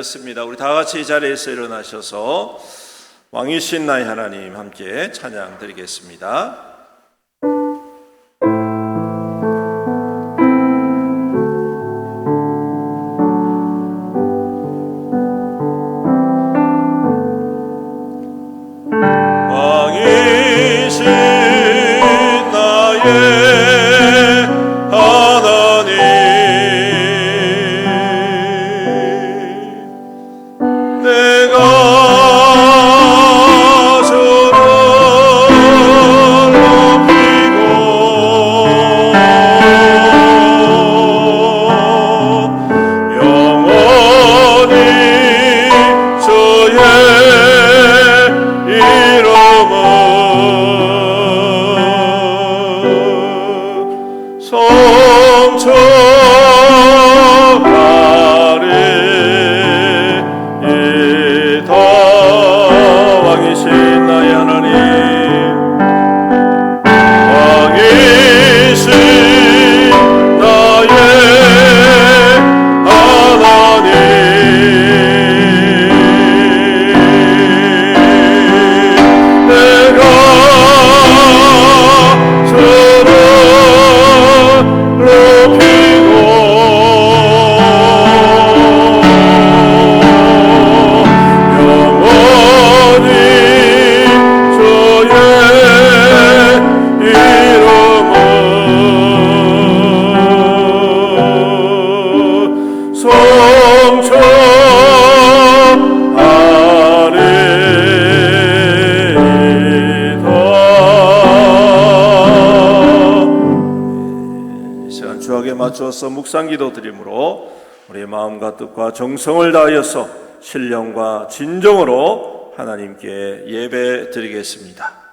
되었습니다. 우리 다 같이 이 자리에서 일어나셔서 왕이신 나의 하나님 함께 찬양 드리겠습니다. 맞춰서 묵상기도 드림으로 우리의 마음과 뜻과 정성을 다하여서 신령과 진정으로 하나님께 예배 드리겠습니다.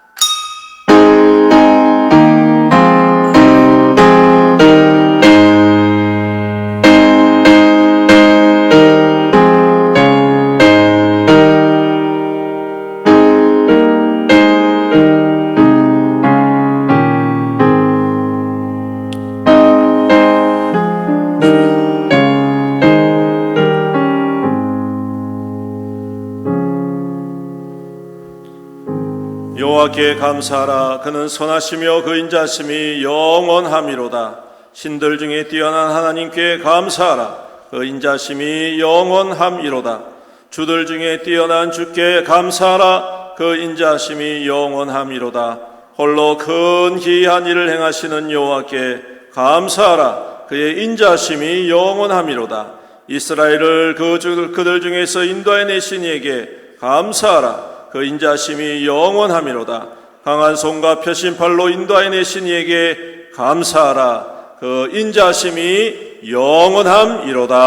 여호와께 감사하라. 그는 선하시며 그 인자심이 영원함이로다. 신들 중에 뛰어난 하나님께 감사하라. 그 인자심이 영원함이로다. 주들 중에 뛰어난 주께 감사하라. 그 인자심이 영원함이로다. 홀로 큰 기이한 일을 행하시는 여호와께 감사하라. 그의 인자심이 영원함이로다. 이스라엘을 그들 중에서 인도해 내신 이에게 감사하라. 그 인자심이 영원함이로다. 강한 손과 펴신 팔로 인도하여 내신 이에게 감사하라. 그 인자심이 영원함이로다.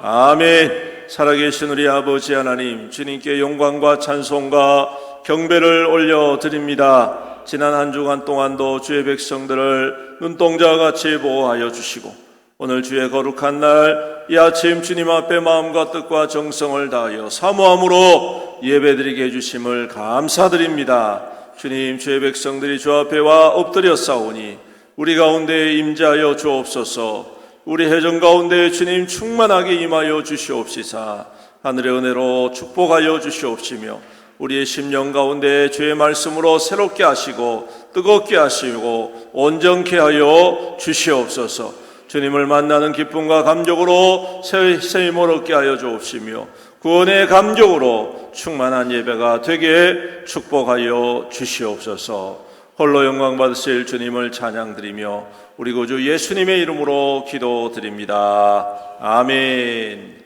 아멘. 살아계신 우리 아버지 하나님, 주님께 영광과 찬송과 경배를 올려드립니다. 지난 한 주간 동안도 주의 백성들을 눈동자와 같이 보호하여 주시고 오늘 주의 거룩한 날 이 아침 주님 앞에 마음과 뜻과 정성을 다하여 사모함으로 예배드리게 해주심을 감사드립니다. 주님, 주의 백성들이 주 앞에 와 엎드려 싸우니 우리 가운데 임재하여 주옵소서. 우리 회중 가운데 주님 충만하게 임하여 주시옵시사. 하늘의 은혜로 축복하여 주시옵시며 우리의 심령 가운데 주의 말씀으로 새롭게 하시고 뜨겁게 하시고 온전케 하여 주시옵소서. 주님을 만나는 기쁨과 감격으로 새 힘을 얻게 하여 주옵시며 구원의 감격으로 충만한 예배가 되게 축복하여 주시옵소서. 홀로 영광 받으실 주님을 찬양드리며 우리 구주 예수님의 이름으로 기도드립니다. 아멘.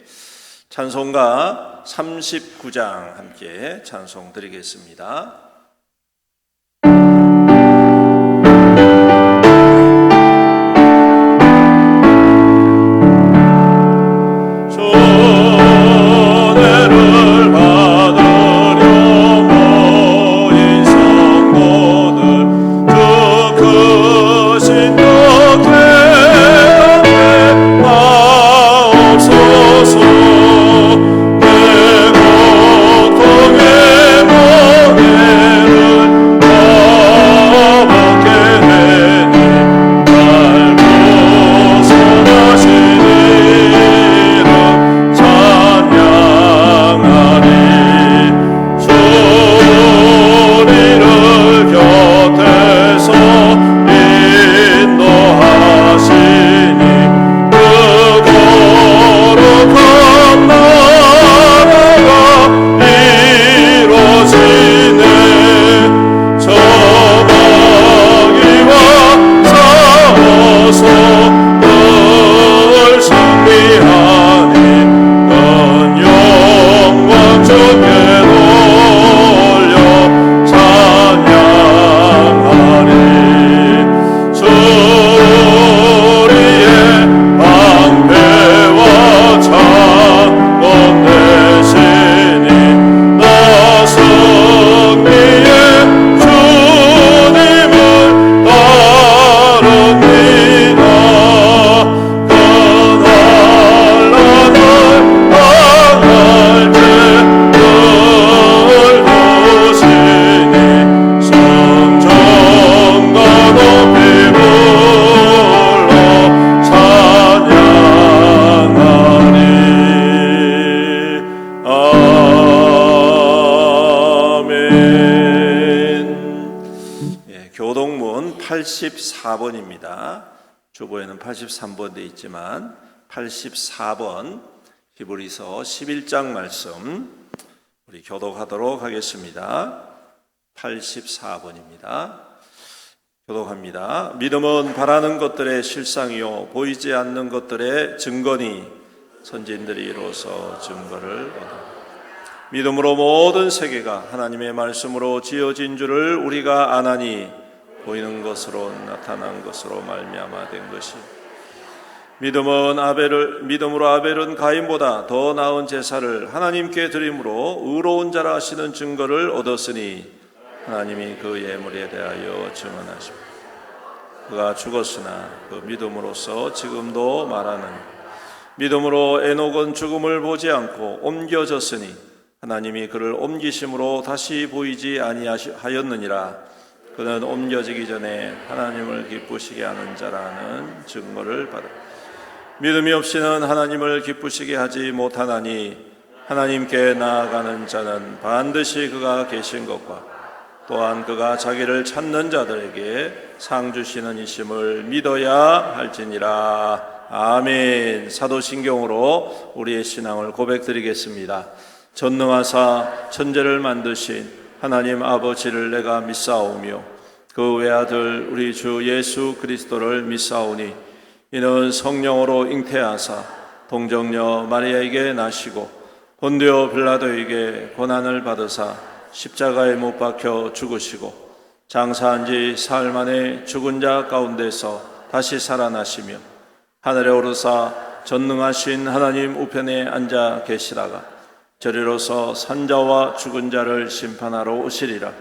찬송가 39장 함께 찬송 드리겠습니다. 내 고통의 몸에 교동문 84번입니다. 주보에는 83번 돼 있지만 84번 히브리서 11장 말씀 우리 교독하도록 하겠습니다. 84번입니다. 교독합니다. 믿음은 바라는 것들의 실상이요 보이지 않는 것들의 증거니 선진들이 이로써 증거를 얻어 믿음으로 모든 세계가 하나님의 말씀으로 지어진 줄을 우리가 아나니 보이는 것으로 나타난 것으로 말미암아 된 것이 믿음으로 아벨은 가인보다 더 나은 제사를 하나님께 드림으로 의로운 자라 하시는 증거를 얻었으니 하나님이 그 예물에 대하여 증언하십니다. 그가 죽었으나 그 믿음으로써 지금도 말하는 믿음으로 에녹은 죽음을 보지 않고 옮겨졌으니 하나님이 그를 옮기심으로 다시 보이지 아니하였느니라. 그는 옮겨지기 전에 하나님을 기쁘시게 하는 자라는 증거를 받아 믿음이 없이는 하나님을 기쁘시게 하지 못하나니 하나님께 나아가는 자는 반드시 그가 계신 것과 또한 그가 자기를 찾는 자들에게 상 주시는 이심을 믿어야 할지니라. 아멘. 사도신경으로 우리의 신앙을 고백드리겠습니다. 전능하사 천재를 만드신 하나님 아버지를 내가 믿사오며 그 외아들 우리 주 예수 그리스도를 믿사오니 이는 성령으로 잉태하사 동정녀 마리아에게 나시고 본디오 빌라도에게 고난을 받으사 십자가에 못 박혀 죽으시고 장사한 지 사흘 만에 죽은 자 가운데서 다시 살아나시며 하늘에 오르사 전능하신 하나님 우편에 앉아 계시다가 저리로서 산자와 죽은 자를 심판하러 오시리라.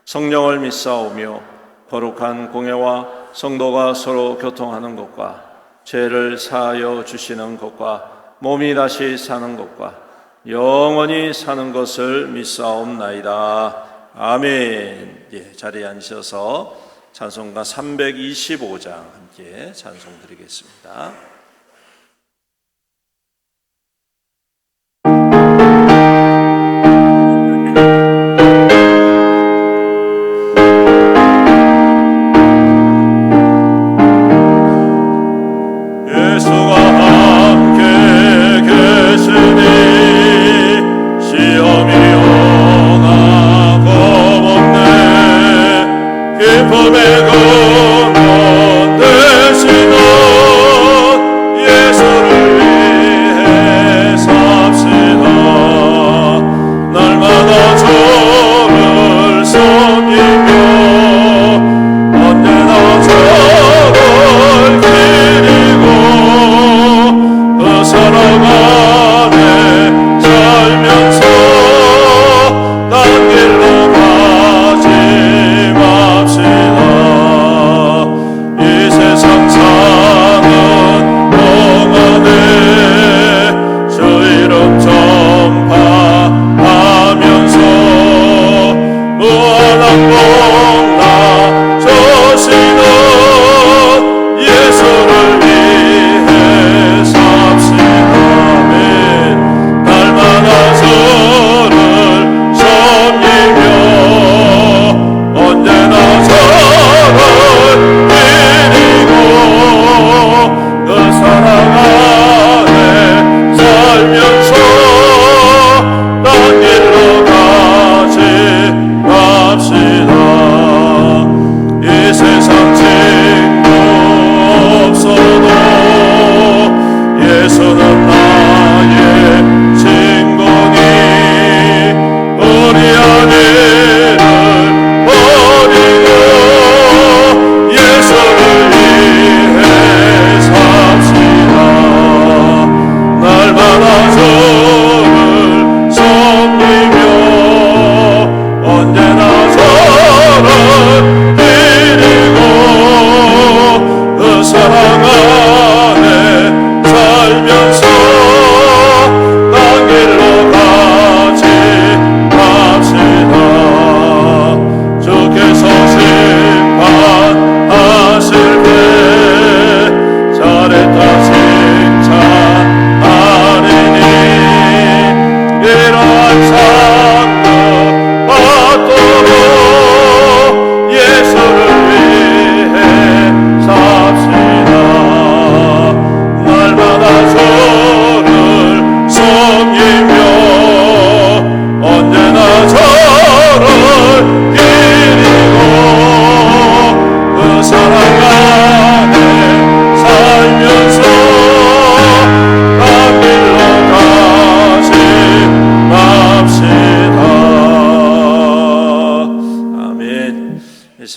성령을 믿사오며 거룩한 공예와 성도가 서로 교통하는 것과 죄를 사하여 주시는 것과 몸이 다시 사는 것과 영원히 사는 것을 믿사옵나이다. 아멘. 자리에 앉으셔서 찬송가 325장 함께 찬송 드리겠습니다. 난 길로 가지 맙시다.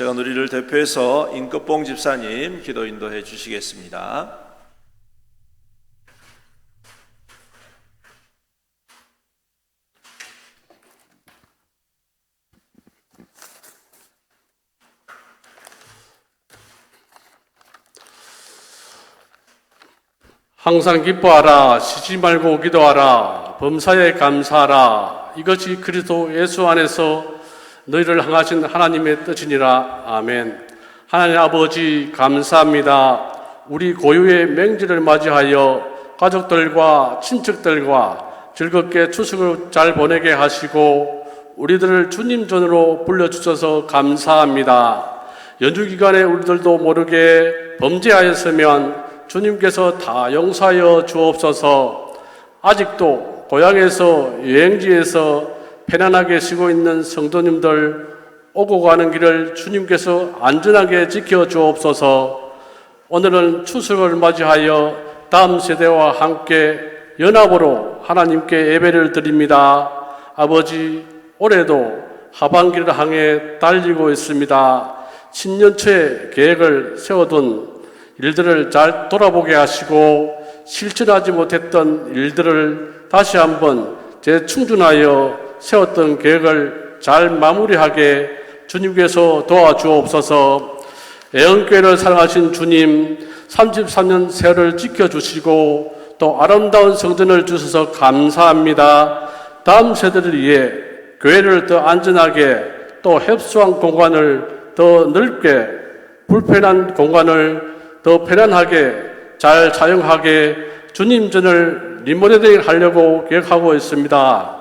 시간 우리를 대표해서 임급봉 집사님 기도 인도해 주시겠습니다. 항상 기뻐하라, 쉬지 말고 기도하라, 범사에 감사하라. 이것이 그리스도 예수 안에서 너희를 향하신 하나님의 뜻이니라. 아멘. 하나님 아버지 감사합니다. 우리 고유의 맹절을 맞이하여 가족들과 친척들과 즐겁게 추석을 잘 보내게 하시고 우리들을 주님 전으로 불러주셔서 감사합니다. 연휴 기간에 우리들도 모르게 범죄하였으면 주님께서 다 용서하여 주옵소서. 아직도 고향에서 여행지에서 편안하게 쉬고 있는 성도님들 오고 가는 길을 주님께서 안전하게 지켜 주옵소서. 오늘은 추석을 맞이하여 다음 세대와 함께 연합으로 하나님께 예배를 드립니다. 아버지, 올해도 하반기를 향해 달리고 있습니다. 신년초에 계획을 세워둔 일들을 잘 돌아보게 하시고 실천하지 못했던 일들을 다시 한번 재충전하여 세웠던 계획을 잘 마무리하게 주님께서 도와주옵소서. 애언교회를 사랑하신 주님, 33년 세월을 지켜주시고 또 아름다운 성전을 주셔서 감사합니다. 다음 세대를 위해 교회를 더 안전하게 또 협소한 공간을 더 넓게, 불편한 공간을 더 편안하게 잘 사용하게 주님 전을 리모델링 하려고 계획하고 있습니다.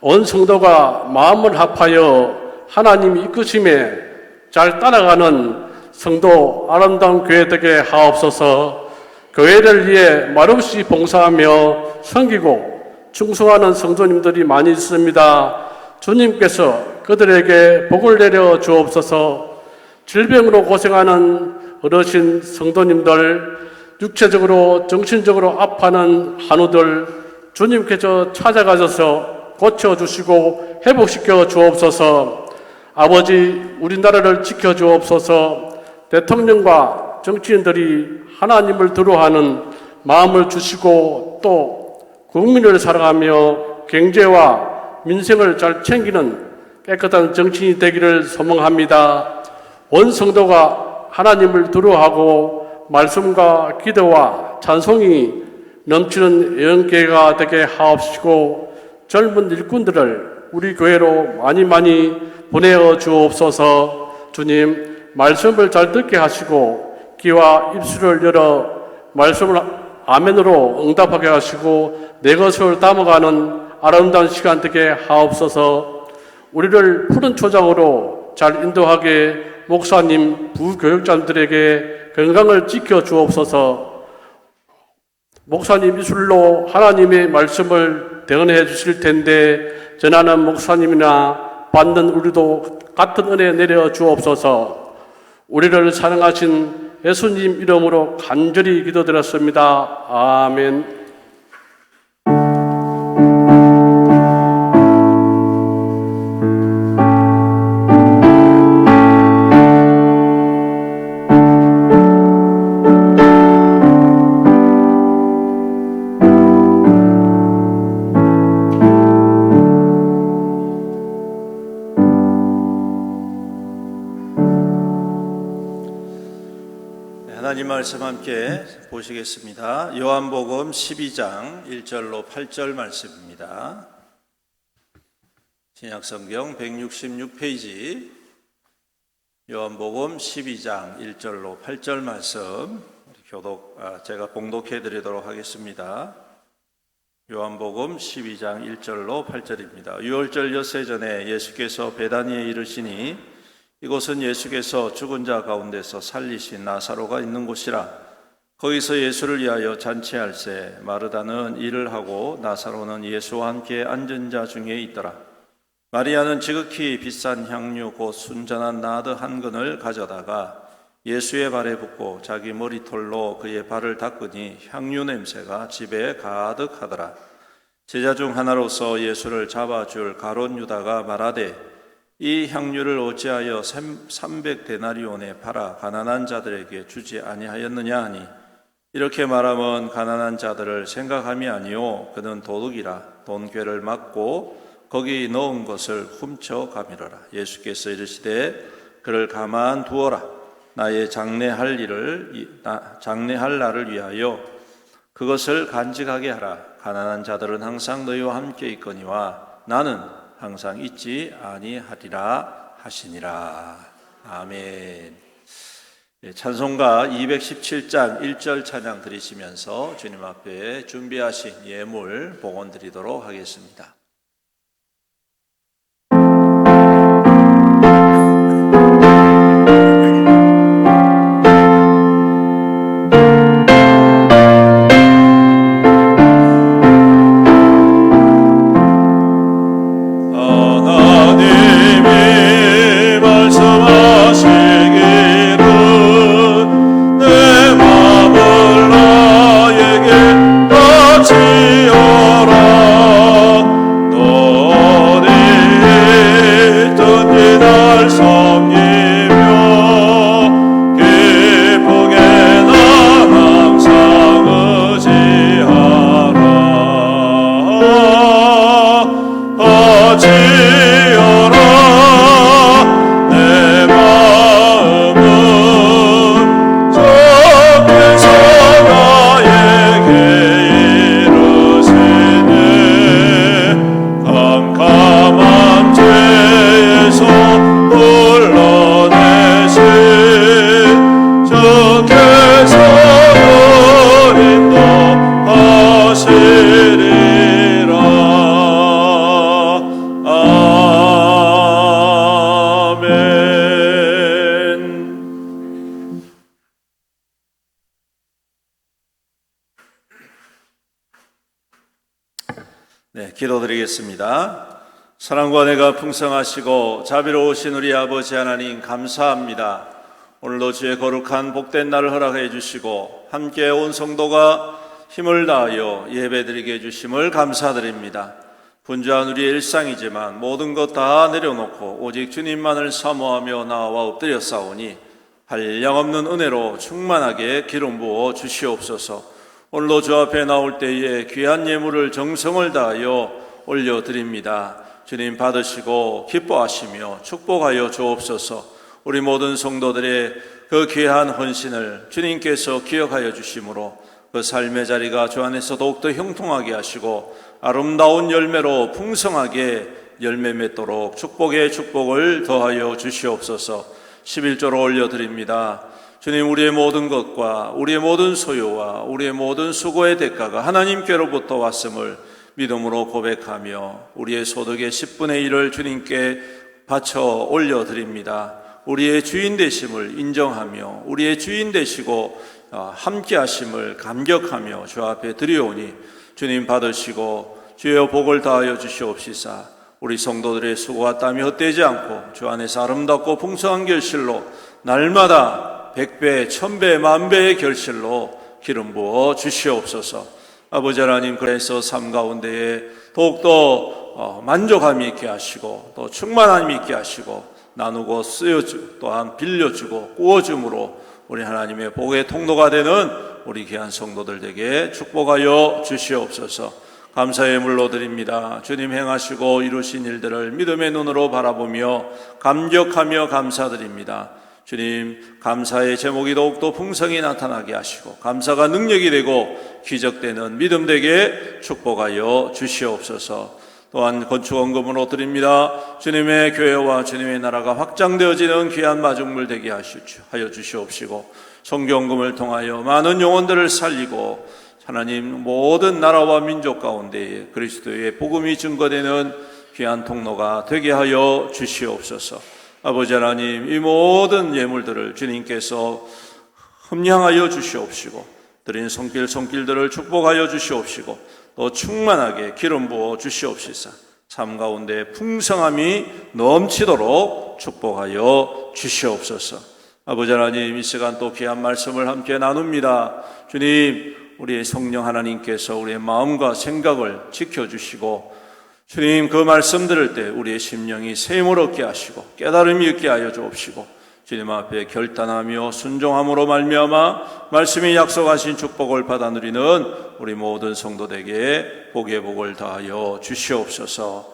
온 성도가 마음을 합하여 하나님 이끄심에 잘 따라가는 성도 아름다운 교회 되게 하옵소서. 교회를 위해 말없이 봉사하며 섬기고 충성하는 성도님들이 많이 있습니다. 주님께서 그들에게 복을 내려 주옵소서. 질병으로 고생하는 어르신 성도님들, 육체적으로 정신적으로 아파하는 한우들 주님께서 찾아가셔서 고쳐주시고 회복시켜 주옵소서. 아버지, 우리나라를 지켜주옵소서. 대통령과 정치인들이 하나님을 두려워하는 마음을 주시고 또 국민을 사랑하며 경제와 민생을 잘 챙기는 깨끗한 정치인이 되기를 소망합니다. 온 성도가 하나님을 두려워하고 말씀과 기도와 찬송이 넘치는 예언교회가 되게 하옵시고 젊은 일꾼들을 우리 교회로 많이 보내어 주옵소서. 주님, 말씀을 잘 듣게 하시고 귀와 입술을 열어 말씀을 아멘으로 응답하게 하시고 내 것을 담아가는 아름다운 시간 되게 하옵소서. 우리를 푸른 초장으로 잘 인도하게 목사님, 부교육자들에게 건강을 지켜 주옵소서. 목사님 입술로 하나님의 말씀을 대언해 주실 텐데 전하는 목사님이나 받는 우리도 같은 은혜 내려 주옵소서. 우리를 사랑하신 예수님 이름으로 간절히 기도드렸습니다. 아멘. 하나님 말씀 함께 보시겠습니다. 요한복음 12장 1절로 8절 말씀입니다. 신약성경 166페이지 요한복음 12장 1절로 8절 말씀 제가 봉독해 드리도록 하겠습니다. 요한복음 12장 1절로 8절입니다. 유월절 엿새 전에 예수께서 베다니에 이르시니 이곳은 예수께서 죽은 자 가운데서 살리신 나사로가 있는 곳이라. 거기서 예수를 위하여 잔치할새 마르다는 일을 하고 나사로는 예수와 함께 앉은 자 중에 있더라. 마리아는 지극히 비싼 향유 곧 순전한 나드 한 근을 가져다가 예수의 발에 붓고 자기 머리털로 그의 발을 닦으니 향유 냄새가 집에 가득하더라. 제자 중 하나로서 예수를 잡아줄 가롯 유다가 말하되 이 향유를 어찌하여 300데나리온에 팔아 가난한 자들에게 주지 아니하였느냐 하니, 이렇게 말하면 가난한 자들을 생각함이 아니요 그는 도둑이라 돈괴를 막고 거기 넣은 것을 훔쳐가미러라. 예수께서 이르시되 그를 가만 두어라. 나의 장래할 날을 위하여 그것을 간직하게 하라. 가난한 자들은 항상 너희와 함께 있거니와 나는 항상 있지 아니하리라 하시니라. 아멘. 찬송가 217장 1절 찬양 드리시면서 주님 앞에 준비하신 예물 봉헌 드리도록 하겠습니다. 기도드리겠습니다. 사랑과 은혜가 풍성하시고 자비로우신 우리 아버지 하나님 감사합니다. 오늘도 주의 거룩한 복된 날을 허락해 주시고 함께 온 성도가 힘을 다하여 예배드리게 해주심을 감사드립니다. 분주한 우리의 일상이지만 모든 것 다 내려놓고 오직 주님만을 사모하며 나와 엎드려 싸우니 한량없는 은혜로 충만하게 기름 부어 주시옵소서. 오늘도 주 앞에 나올 때에 귀한 예물을 정성을 다하여 올려드립니다. 주님 받으시고 기뻐하시며 축복하여 주옵소서. 우리 모든 성도들의 그 귀한 헌신을 주님께서 기억하여 주심으로 그 삶의 자리가 주 안에서 더욱더 형통하게 하시고 아름다운 열매로 풍성하게 열매 맺도록 축복의 축복을 더하여 주시옵소서. 11조로 올려드립니다. 주님, 우리의 모든 것과 우리의 모든 소유와 우리의 모든 수고의 대가가 하나님께로부터 왔음을 믿음으로 고백하며 우리의 소득의 10분의 1을 주님께 바쳐 올려드립니다. 우리의 주인 되심을 인정하며 우리의 주인 되시고 함께 하심을 감격하며 주 앞에 드리오니 주님 받으시고 주여 복을 다하여 주시옵시사. 우리 성도들의 수고와 땀이 헛되지 않고 주 안에서 아름답고 풍성한 결실로 날마다 100배, 1000배, 10,000배의 결실로 기름 부어 주시옵소서. 아버지 하나님, 그래서 삶 가운데에 더욱더 만족함이 있게 하시고 또 충만함이 있게 하시고 나누고 쓰여주고 또한 빌려주고 구워줌으로 우리 하나님의 복의 통로가 되는 우리 귀한 성도들 되게 축복하여 주시옵소서. 감사의 물로 드립니다. 주님 행하시고 이루신 일들을 믿음의 눈으로 바라보며 감격하며 감사드립니다. 주님, 감사의 제목이 더욱더 풍성히 나타나게 하시고 감사가 능력이 되고 기적되는 믿음 되게 축복하여 주시옵소서. 또한 건축원금으로 드립니다. 주님의 교회와 주님의 나라가 확장되어지는 귀한 마중물 되게 하여 주시옵시고 성경금을 통하여 많은 영혼들을 살리고 하나님 모든 나라와 민족 가운데에 그리스도의 복음이 증거되는 귀한 통로가 되게 하여 주시옵소서. 아버지 하나님, 이 모든 예물들을 주님께서 흠량하여 주시옵시고 드린 손길들을 축복하여 주시옵시고 또 충만하게 기름 부어 주시옵시사. 삶 가운데 풍성함이 넘치도록 축복하여 주시옵소서. 아버지 하나님, 이 시간 또 귀한 말씀을 함께 나눕니다. 주님, 우리의 성령 하나님께서 우리의 마음과 생각을 지켜주시고 주님, 그 말씀 들을 때 우리의 심령이 샘을 얻게 하시고 깨달음이 있게 하여 주옵시고 주님 앞에 결단하며 순종함으로 말미암아 말씀이 약속하신 축복을 받아 누리는 우리 모든 성도들에게 복의 복을 다하여 주시옵소서.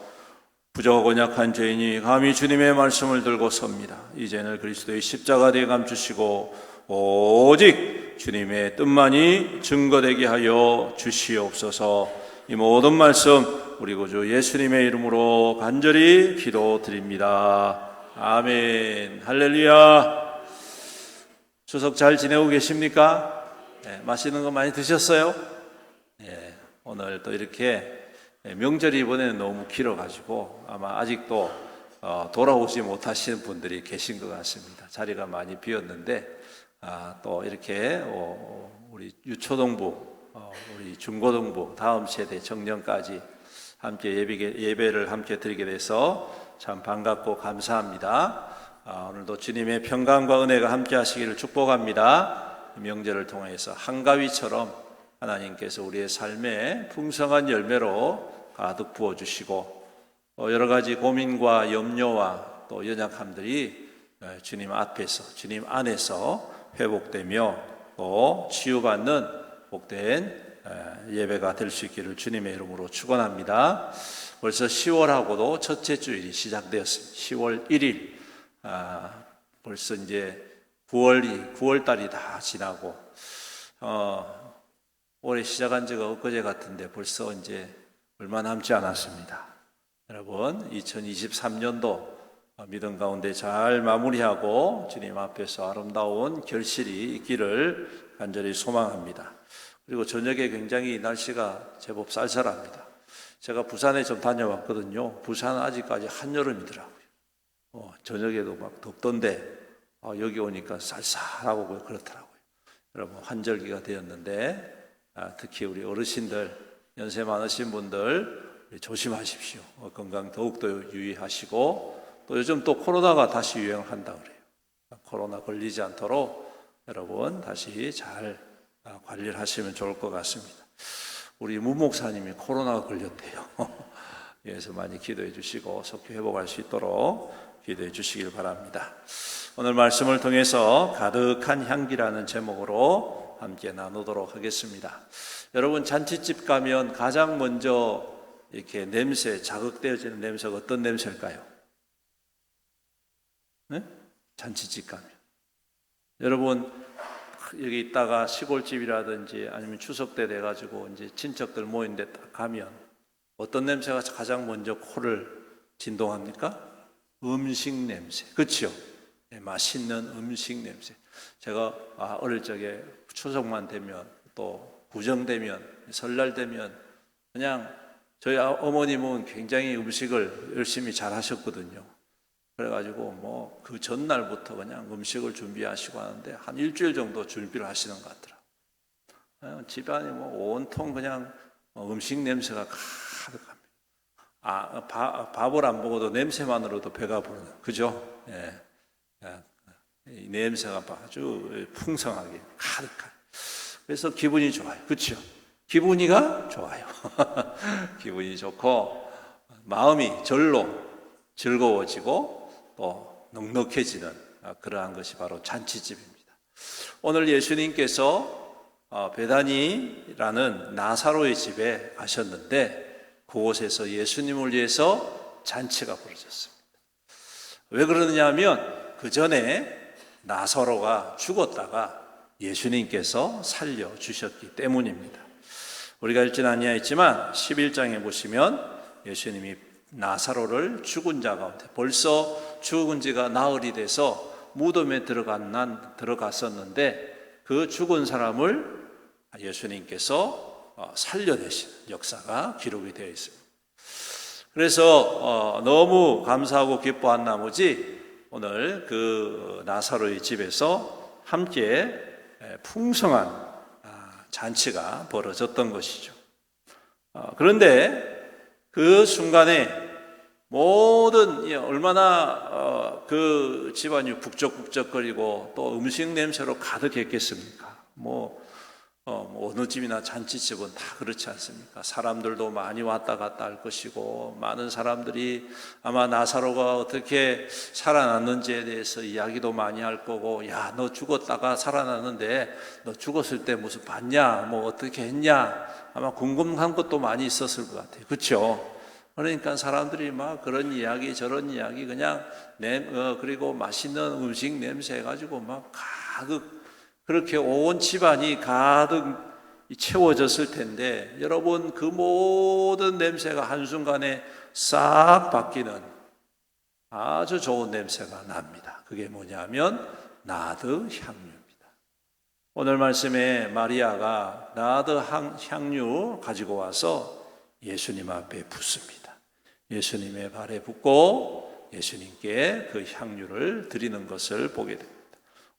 부족하고 약한 죄인이 감히 주님의 말씀을 들고 섭니다. 이제는 그리스도의 십자가 대에 감추시고 오직 주님의 뜻만이 증거되게 하여 주시옵소서. 이 모든 말씀 우리 구주 예수님의 이름으로 간절히 기도드립니다. 아멘. 할렐루야. 추석 잘 지내고 계십니까? 네, 맛있는 거 많이 드셨어요? 네, 오늘 또 이렇게 명절이 이번에는 너무 길어가지고 아마 아직도 돌아오지 못하시는 분들이 계신 것 같습니다. 자리가 많이 비었는데 또 이렇게 우리 유초동부, 우리 중고등부, 다음 세대 청년까지 함께 예배를 함께 드리게 돼서 참 반갑고 감사합니다. 오늘도 주님의 평강과 은혜가 함께 하시기를 축복합니다. 명절을 통해서 한가위처럼 하나님께서 우리의 삶에 풍성한 열매로 가득 부어주시고 여러 가지 고민과 염려와 또 연약함들이 주님 앞에서, 주님 안에서 회복되며 또 치유받는 복된 예배가 될 수 있기를 주님의 이름으로 축원합니다. 벌써 10월하고도 첫째 주일이 시작되었습니다. 10월 1일, 벌써 이제 9월 달이 다 지나고 올해 시작한 지가 엊그제 같은데 벌써 이제 얼마 남지 않았습니다. 여러분 2023년도 믿음 가운데 잘 마무리하고 주님 앞에서 아름다운 결실이 있기를 간절히 소망합니다. 그리고 저녁에 굉장히 날씨가 제법 쌀쌀합니다. 제가 부산에 좀 다녀왔거든요. 부산은 아직까지 한여름이더라고요. 저녁에도 막 덥던데 여기 오니까 쌀쌀하고 그렇더라고요. 여러분 환절기가 되었는데 특히 우리 어르신들, 연세 많으신 분들 조심하십시오. 건강 더욱더 유의하시고 또 요즘 또 코로나가 다시 유행한다 그래요. 코로나 걸리지 않도록 여러분 다시 잘 관리를 하시면 좋을 것 같습니다. 우리 문 목사님이 코로나가 걸렸대요. 그래서 많이 기도해 주시고 속히 회복할 수 있도록 기도해 주시길 바랍니다. 오늘 말씀을 통해서 가득한 향기라는 제목으로 함께 나누도록 하겠습니다. 여러분 잔치집 가면 가장 먼저 이렇게 냄새, 자극되어지는 냄새가 어떤 냄새일까요? 네? 잔치집 가면 여러분 여기 있다가 시골집이라든지 아니면 추석 때 돼가지고 이제 친척들 모인데 딱 가면 어떤 냄새가 가장 먼저 코를 진동합니까? 음식 냄새, 그렇죠? 네, 맛있는 음식 냄새. 제가 어릴 적에 추석만 되면 또 구정되면 설날 되면 그냥 저희 어머님은 굉장히 음식을 열심히 잘 하셨거든요. 그래가지고 뭐 그 전날부터 그냥 음식을 준비하시고 하는데 한 일주일 정도 준비를 하시는 것 같더라고요. 집안이 뭐 온통 그냥 음식 냄새가 가득합니다. 밥을 안 먹어도 냄새만으로도 배가 부르는, 그죠? 예. 이 냄새가 아주 풍성하게 가득한. 그래서 기분이 좋아요. 그렇죠? 기분이가 좋아요. 기분이 좋고 마음이 절로 즐거워지고 또 넉넉해지는 그러한 것이 바로 잔치집입니다. 오늘 예수님께서 베다니라는 나사로의 집에 가셨는데 그곳에서 예수님을 위해서 잔치가 벌어졌습니다. 왜 그러느냐 하면 그 전에 나사로가 죽었다가 예수님께서 살려주셨기 때문입니다. 우리가 읽지는 아니하였지만 11장에 보시면 예수님이 나사로를 죽은 자 가운데 벌써 죽은 지가 나흘이 돼서 무덤에 들어갔었는데 그 죽은 사람을 예수님께서 살려내신 역사가 기록이 되어 있습니다. 그래서 너무 감사하고 기뻐한 나머지 오늘 그 나사로의 집에서 함께 풍성한 잔치가 벌어졌던 것이죠. 그런데 그 순간에 모든 얼마나 그 집안이 북적북적거리고 또 음식 냄새로 가득했겠습니까? 뭐 어느 집이나 잔치집은 다 그렇지 않습니까? 사람들도 많이 왔다 갔다 할 것이고 많은 사람들이 아마 나사로가 어떻게 살아났는지에 대해서 이야기도 많이 할 거고, 야, 너 죽었다가 살아났는데 너 죽었을 때 무슨 봤냐? 뭐 어떻게 했냐? 아마 궁금한 것도 많이 있었을 것 같아요. 그렇죠? 그러니까 사람들이 막 그런 이야기 저런 이야기 그냥 그리고 맛있는 음식 냄새 해가지고 막 가득, 그렇게 온 집안이 가득 채워졌을 텐데, 여러분, 그 모든 냄새가 한순간에 싹 바뀌는 아주 좋은 냄새가 납니다. 그게 뭐냐면 나드 향유입니다. 오늘 말씀에 마리아가 나드 향유 가지고 와서 예수님 앞에 붓습니다. 예수님의 발에 붓고 예수님께 그 향유를 드리는 것을 보게 됩니다.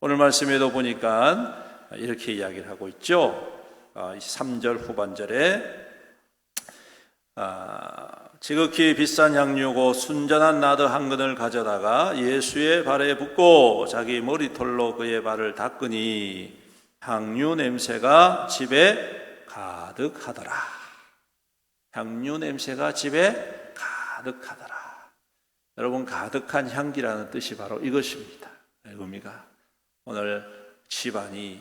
오늘 말씀에도 보니까 이렇게 이야기를 하고 있죠. 3절 후반절에 지극히 비싼 향유고 순전한 나드 한 근을 가져다가 예수의 발에 붓고 자기 머리털로 그의 발을 닦으니 향유 냄새가 집에 가득하더라. 향유 냄새가 집에 가득하더라. 여러분, 가득한 향기라는 뜻이 바로 이것입니다. 의미가 오늘 집안이,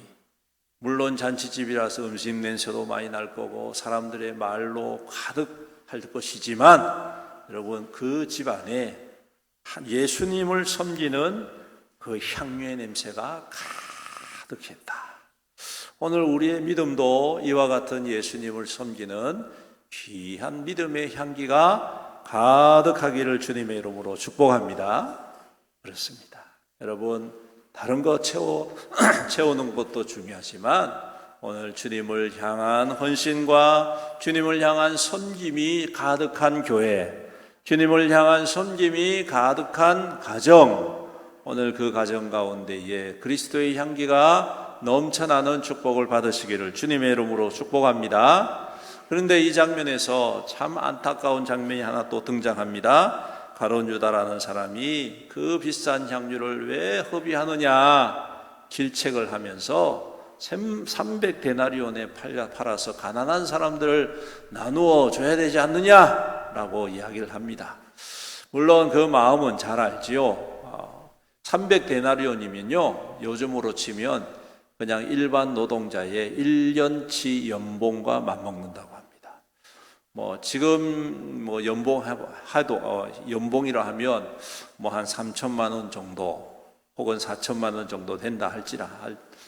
물론 잔치집이라서 음식 냄새도 많이 날 거고 사람들의 말로 가득할 것이지만, 여러분, 그 집안에 예수님을 섬기는 그 향유의 냄새가 가득했다. 오늘 우리의 믿음도 이와 같은 예수님을 섬기는 귀한 믿음의 향기가 가득하기를 주님의 이름으로 축복합니다. 그렇습니다. 여러분, 다른 거 채우는 것도 중요하지만 오늘 주님을 향한 헌신과 주님을 향한 섬김이 가득한 교회, 주님을 향한 섬김이 가득한 가정, 오늘 그 가정 가운데에 그리스도의 향기가 넘쳐나는 축복을 받으시기를 주님의 이름으로 축복합니다. 그런데 이 장면에서 참 안타까운 장면이 하나 또 등장합니다. 가룟 유다라는 사람이 그 비싼 향유를 왜 허비하느냐 질책을 하면서 300데나리온에 팔아서 가난한 사람들을 나누어 줘야 되지 않느냐라고 이야기를 합니다. 물론 그 마음은 잘 알지요. 300데나리온이면요, 요즘으로 치면 그냥 일반 노동자의 1년치 연봉과 맞먹는다고 합니다. 지금 연봉이라 하면 한 3천만 원 정도 혹은 4천만 원 정도 된다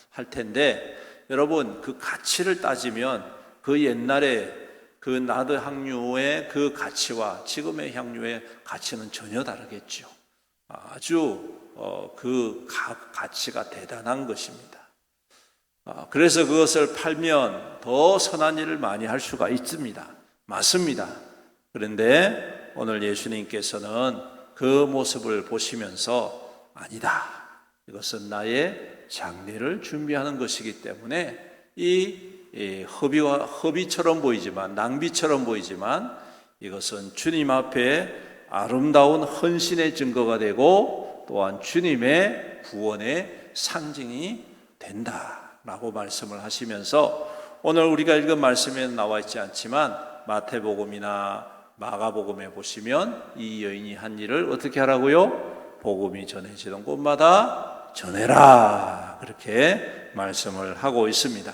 할 텐데, 여러분, 그 가치를 따지면 그 옛날에 그 나드 향유의 그 가치와 지금의 향유의 가치는 전혀 다르겠죠. 아주 그 가치가 대단한 것입니다. 그래서 그것을 팔면 더 선한 일을 많이 할 수가 있습니다. 맞습니다. 그런데 오늘 예수님께서는 그 모습을 보시면서 아니다, 이것은 나의 장례를 준비하는 것이기 때문에 이 허비처럼 보이지만, 낭비처럼 보이지만 이것은 주님 앞에 아름다운 헌신의 증거가 되고 또한 주님의 구원의 상징이 된다라고 말씀을 하시면서, 오늘 우리가 읽은 말씀에 나와 있지 않지만 마태복음이나 마가복음에 보시면 이 여인이 한 일을 어떻게 하라고요? 복음이 전해지던 곳마다 전해라, 그렇게 말씀을 하고 있습니다.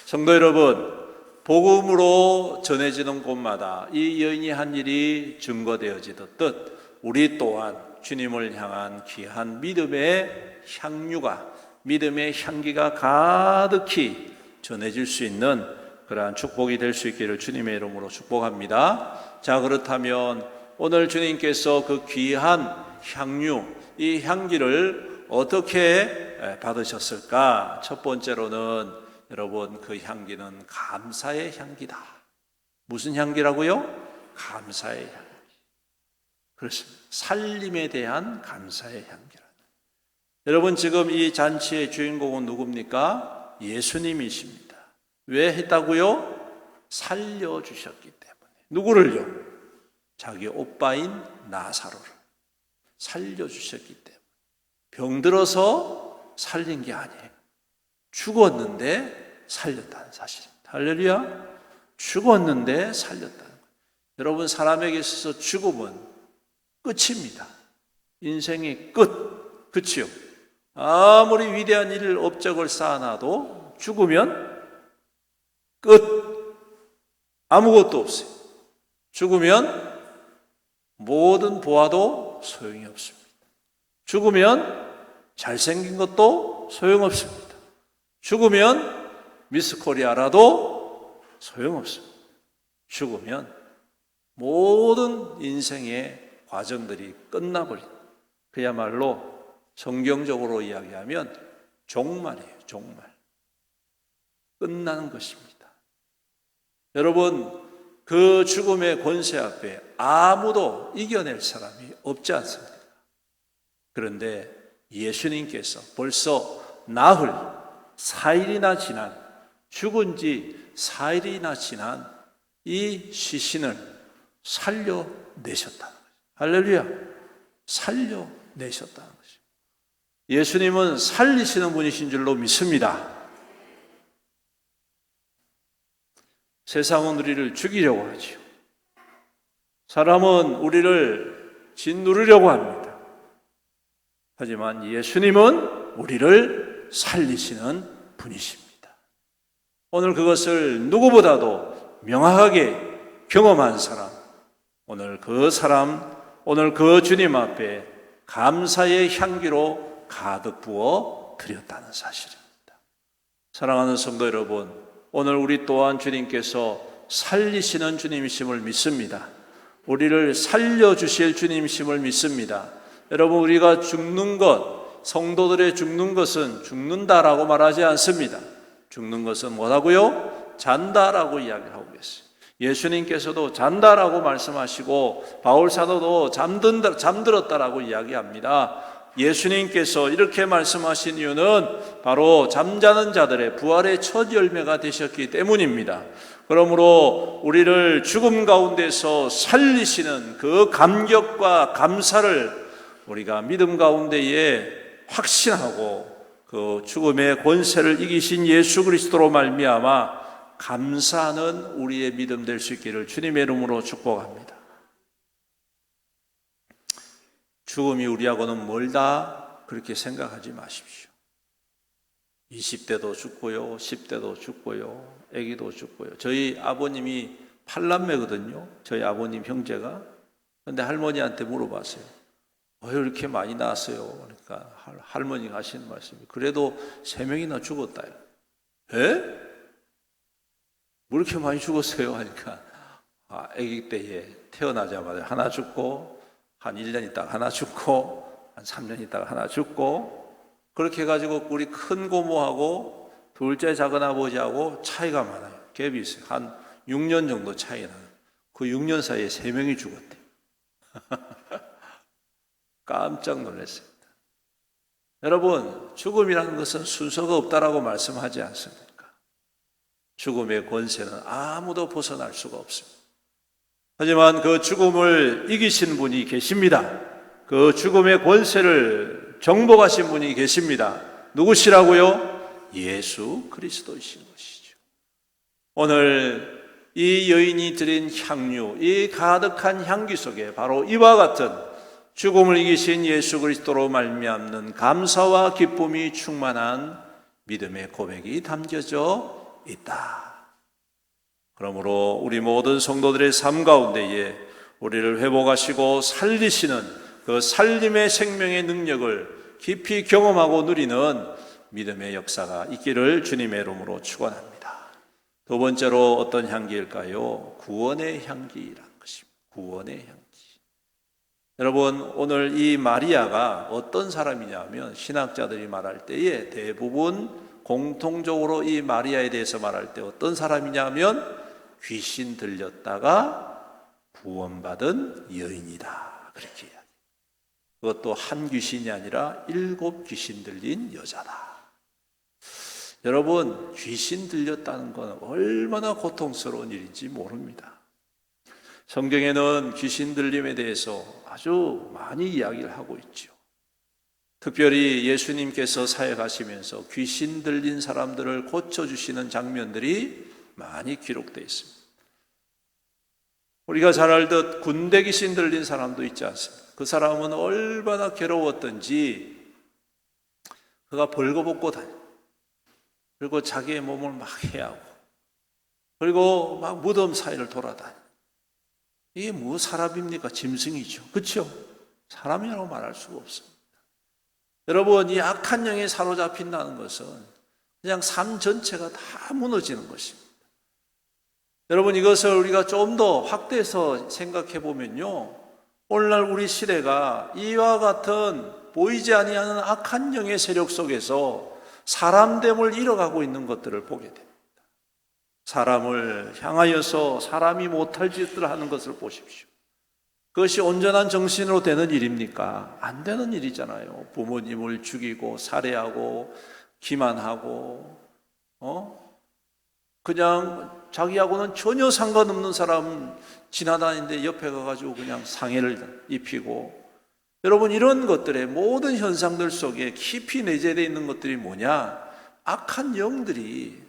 성도 여러분, 복음으로 전해지는 곳마다 이 여인이 한 일이 증거되어지듯 우리 또한 주님을 향한 귀한 믿음의 향유가, 믿음의 향기가 가득히 전해질 수 있는 그러한 축복이 될 수 있기를 주님의 이름으로 축복합니다. 자, 그렇다면 오늘 주님께서 그 귀한 향유, 이 향기를 어떻게 받으셨을까? 첫 번째로는 여러분, 그 향기는 감사의 향기다. 무슨 향기라고요? 감사의 향기. 그렇습니다. 살림에 대한 감사의 향기라. 여러분, 지금 이 잔치의 주인공은 누굽니까? 예수님이십니다. 왜 했다고요? 살려주셨기 때문에. 누구를요? 자기 오빠인 나사로를 살려주셨기 때문에. 병들어서 살린 게 아니에요. 죽었는데 살렸다는 사실입니다. 할렐루야. 죽었는데 살렸다는 거예요. 여러분, 사람에게 있어서 죽음은 끝입니다. 인생의 끝이요. 아무리 위대한 일을 업적을 쌓아놔도 죽으면 끝. 아무것도 없어요. 죽으면 모든 보아도 소용이 없습니다. 죽으면 잘생긴 것도 소용없습니다. 죽으면 미스 코리아라도 소용없습니다. 죽으면 모든 인생의 과정들이 끝나버립니다. 그야말로 성경적으로 이야기하면 종말이에요. 종말. 끝나는 것입니다. 여러분, 그 죽음의 권세 앞에 아무도 이겨낼 사람이 없지 않습니까? 그런데 예수님께서 벌써 나흘, 4일이나 지난, 죽은 지 4일이나 지난 이 시신을 살려내셨다는 거죠. 할렐루야. 살려내셨다는 거죠. 예수님은 살리시는 분이신 줄로 믿습니다. 세상은 우리를 죽이려고 하지요. 사람은 우리를 짓누르려고 합니다. 하지만 예수님은 우리를 살리시는 분이십니다. 오늘 그것을 누구보다도 명확하게 경험한 사람, 오늘 그 주님 앞에 감사의 향기로 가득 부어 드렸다는 사실입니다. 사랑하는 성도 여러분, 오늘 우리 또한 주님께서 살리시는 주님이심을 믿습니다. 우리를 살려주실 주님이심을 믿습니다. 여러분, 우리가 죽는 것, 성도들의 죽는 것은 죽는다라고 말하지 않습니다. 죽는 것은 뭐라고요? 잔다라고 이야기를 하고 계세요. 예수님께서도 잔다라고 말씀하시고 바울 사도도 잠들었다라고 이야기합니다. 예수님께서 이렇게 말씀하신 이유는 바로 잠자는 자들의 부활의 첫 열매가 되셨기 때문입니다. 그러므로 우리를 죽음 가운데서 살리시는 그 감격과 감사를 우리가 믿음 가운데에 확신하고 그 죽음의 권세를 이기신 예수 그리스도로 말미암아 감사하는 우리의 믿음 될 수 있기를 주님의 이름으로 축복합니다. 죽음이 우리하고는 멀다 그렇게 생각하지 마십시오. 20대도 죽고요, 10대도 죽고요, 아기도 죽고요. 저희 아버님이 8남매거든요. 저희 아버님 형제가. 그런데 할머니한테 물어봤어요. 왜 이렇게 많이 낳았어요? 그러니까 할머니가 하시는 말씀이 그래도 3명이나 죽었다. 에? 뭐 이렇게 많이 죽었어요? 하니까 아기 때에 태어나자마자 하나 죽고 한 1년 있다가 하나 죽고 한 3년 있다가 하나 죽고 그렇게 해가지고 우리 큰 고모하고 둘째 작은 아버지하고 차이가 많아요. 갭이 있어요. 한 6년 정도 차이 나요. 그 6년 사이에 3명이 죽었대요. 깜짝 놀랐습니다. 여러분, 죽음이라는 것은 순서가 없다라고 말씀하지 않습니까? 죽음의 권세는 아무도 벗어날 수가 없습니다. 하지만 그 죽음을 이기신 분이 계십니다. 그 죽음의 권세를 정복하신 분이 계십니다. 누구시라고요? 예수 그리스도이신 것이죠. 오늘 이 여인이 드린 향유, 이 가득한 향기 속에 바로 이와 같은 죽음을 이기신 예수 그리스도로 말미암는 감사와 기쁨이 충만한 믿음의 고백이 담겨져 있다. 그러므로 우리 모든 성도들의 삶 가운데에 우리를 회복하시고 살리시는 그 살림의 생명의 능력을 깊이 경험하고 누리는 믿음의 역사가 있기를 주님의 이름으로 축원합니다. 두 번째로 어떤 향기일까요? 구원의 향기라는 것입니다. 구원의 향기. 여러분, 오늘 이 마리아가 어떤 사람이냐면 신학자들이 말할 때에 대부분 공통적으로 이 마리아에 대해서 말할 때 어떤 사람이냐면 귀신 들렸다가 구원받은 여인이다. 그렇게 이야기해요. 그것도 한 귀신이 아니라 7 귀신 들린 여자다. 여러분, 귀신 들렸다는 건 얼마나 고통스러운 일인지 모릅니다. 성경에는 귀신 들림에 대해서 아주 많이 이야기를 하고 있죠. 특별히 예수님께서 사역하시면서 귀신 들린 사람들을 고쳐주시는 장면들이 많이 기록되어 있습니다. 우리가 잘 알듯 군대 귀신 들린 사람도 있지 않습니까? 그 사람은 얼마나 괴로웠던지 그가 벌거벗고 다녀. 그리고 자기의 몸을 막 해하고 그리고 막 무덤 사이를 돌아다녀. 이게 뭐 사람입니까? 짐승이죠. 그렇죠? 사람이라고 말할 수가 없습니다. 여러분, 이 악한 영에 사로잡힌다는 것은 그냥 삶 전체가 다 무너지는 것입니다. 여러분, 이것을 우리가 좀 더 확대해서 생각해 보면요, 오늘날 우리 시대가 이와 같은 보이지 아니하는 악한 영의 세력 속에서 사람됨을 잃어가고 있는 것들을 보게 됩니다. 사람을 향하여서 사람이 못할 짓들을 하는 것을 보십시오. 그것이 온전한 정신으로 되는 일입니까? 안 되는 일이잖아요. 부모님을 죽이고 살해하고 기만하고 그냥 자기하고는 전혀 상관없는 사람 지나다니는데 옆에 가가지고 그냥 상해를 입히고, 여러분, 이런 것들의 모든 현상들 속에 깊이 내재되어 있는 것들이 뭐냐? 악한 영들이